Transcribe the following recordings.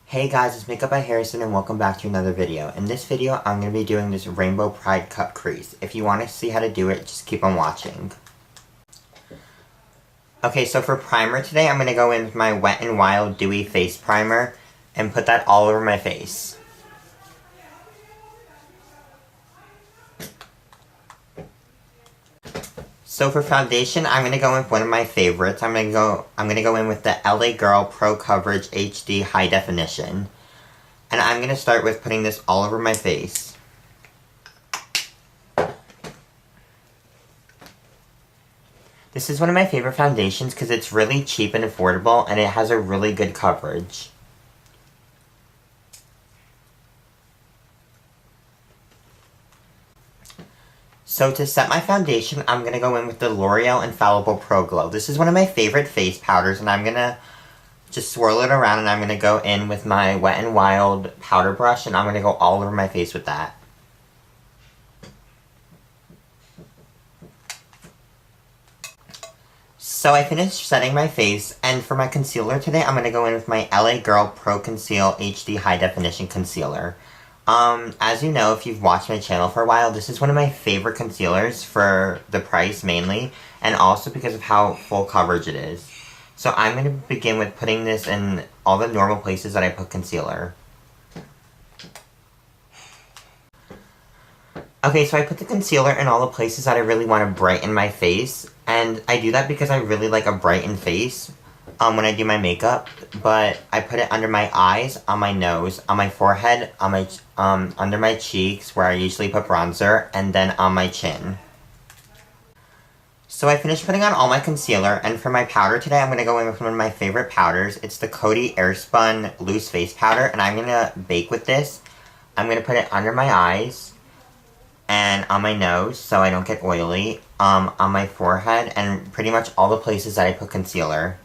Hey guys, it's Makeup by Harrison and welcome back to another video. In this video, I'm going to be doing this Rainbow Pride cut crease. If you want to see how to do it, just keep on watching. Okay, so for primer today, I'm going to go in with my Wet n Wild Dewy Face Primer and put that all over my face. So for foundation, I'm going to go in with one of my favorites. I'm going to go in with the LA Girl Pro Coverage HD High Definition. And I'm going to start with putting this all over my face. This is one of my favorite foundations because it's really cheap and affordable and it has a really good coverage. So to set my foundation, I'm going to go in with the L'Oreal Infallible Pro Glow. This is one of my favorite face powders, and I'm going to just swirl it around, and I'm going to go in with my Wet n Wild powder brush, and I'm going to go all over my face with that. So I finished setting my face, and for my concealer today, I'm going to go in with my LA Girl Pro Conceal HD High Definition Concealer. As you know, if you've watched my channel for a while, this is one of my favorite concealers for the price mainly, and also because of how full coverage it is. So I'm going to begin with putting this in all the normal places that I put concealer. Okay, so I put the concealer in all the places that I really want to brighten my face, and I do that because I really like a brightened face when I do my makeup, but I put it under my eyes, on my nose, on my forehead, on my under my cheeks where I usually put bronzer, and then on my chin. So I finished putting on all my concealer, and for my powder today, I'm going to go in with one of my favorite powders. It's the Coty Airspun Loose Face Powder, and I'm going to bake with this. I'm going to put it under my eyes, and on my nose, so I don't get oily, on my forehead, and pretty much all the places that I put concealer.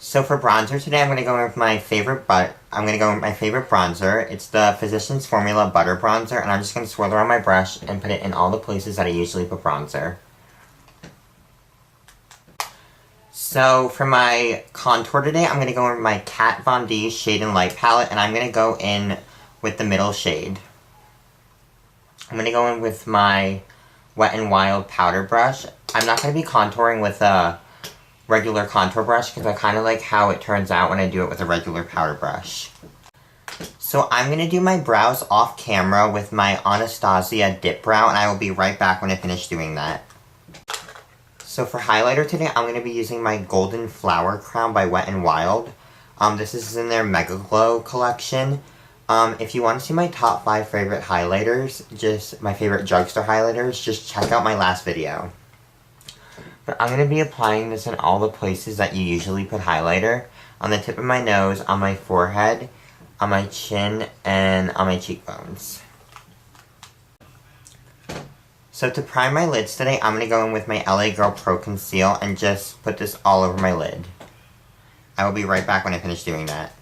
So for bronzer today, I'm going to go with my favorite bronzer. It's the Physicians Formula Butter Bronzer, and I'm just going to swirl around my brush and put it in all the places that I usually put bronzer. So for my contour today, I'm going to go in with my Kat Von D Shade and Light palette, and I'm going to go in with the middle shade. I'm going to go in with my Wet n Wild powder brush. I'm not going to be contouring with a regular contour brush because I kind of like how it turns out when I do it with a regular powder brush. So I'm going to do my brows off camera with my Anastasia dip brow, and I will be right back when I finish doing that. So for highlighter today, I'm going to be using my Golden Flower Crown by Wet n Wild. This is in their Megaglo collection. If you want to see my top 5 favorite highlighters, just my favorite drugstore highlighters, just check out my last video. But I'm going to be applying this in all the places that you usually put highlighter. On the tip of my nose, on my forehead, on my chin, and on my cheekbones. So to prime my lids today, I'm going to go in with my LA Girl Pro Conceal and just put this all over my lid. I will be right back when I finish doing that.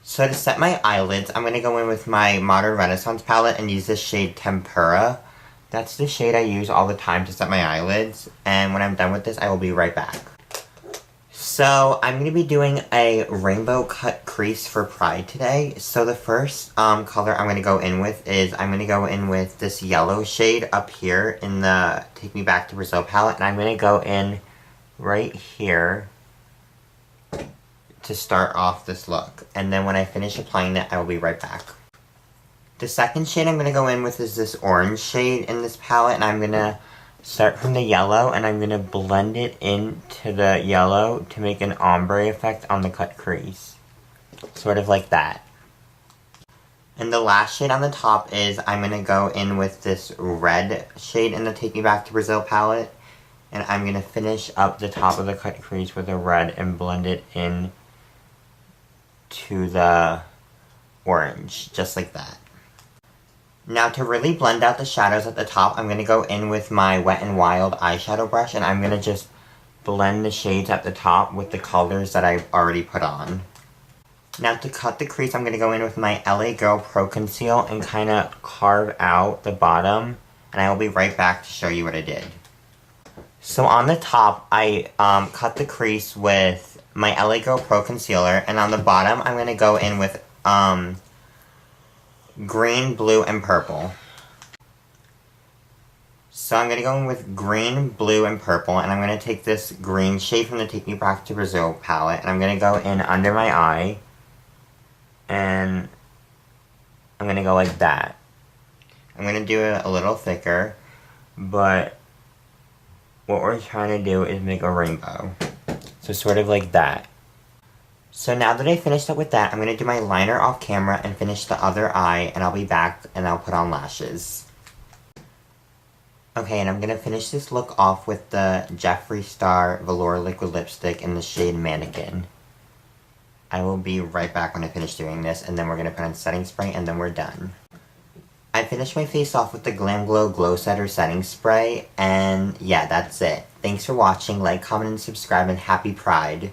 So to set my eyelids, I'm going to go in with my Modern Renaissance palette and use this shade Tempura. That's the shade I use all the time to set my eyelids, and when I'm done with this, I will be right back. So, I'm going to be doing a rainbow cut crease for Pride today. So the first color I'm going to go in with is, I'm going to go in with this yellow shade up here in the Take Me Back to Brazil palette, and I'm going to go in right here to start off this look. And then when I finish applying that, I will be right back. The second shade I'm going to go in with is this orange shade in this palette, and I'm going to start from the yellow, and I'm going to blend it into the yellow to make an ombre effect on the cut crease. Sort of like that. And the last shade on the top is, I'm going to go in with this red shade in the Take Me Back to Brazil palette, and I'm going to finish up the top of the cut crease with a red and blend it in to the orange, just like that. Now to really blend out the shadows at the top, I'm going to go in with my Wet n Wild eyeshadow brush, and I'm going to just blend the shades at the top with the colors that I've already put on. Now to cut the crease, I'm going to go in with my LA Girl Pro Conceal and kind of carve out the bottom, and I will be right back to show you what I did. So on the top, I cut the crease with my LA Girl Pro Concealer, and on the bottom, I'm going to go in with, green, blue, and purple. So I'm going to go in with green, blue, and purple, and I'm going to take this green shade from the Take Me Back to Brazil palette, and I'm going to go in under my eye, and I'm going to go like that. I'm going to do it a little thicker, but what we're trying to do is make a rainbow. So sort of like that. So now that I finished up with that, I'm going to do my liner off camera and finish the other eye, and I'll be back and I'll put on lashes. Okay, and I'm going to finish this look off with the Jeffree Star Velour Liquid Lipstick in the shade Mannequin. I will be right back when I finish doing this, and then we're going to put on setting spray, and then we're done. I finished my face off with the Glam Glow Glow Setter setting spray, and yeah, that's it. Thanks for watching, like, comment, and subscribe, and happy Pride!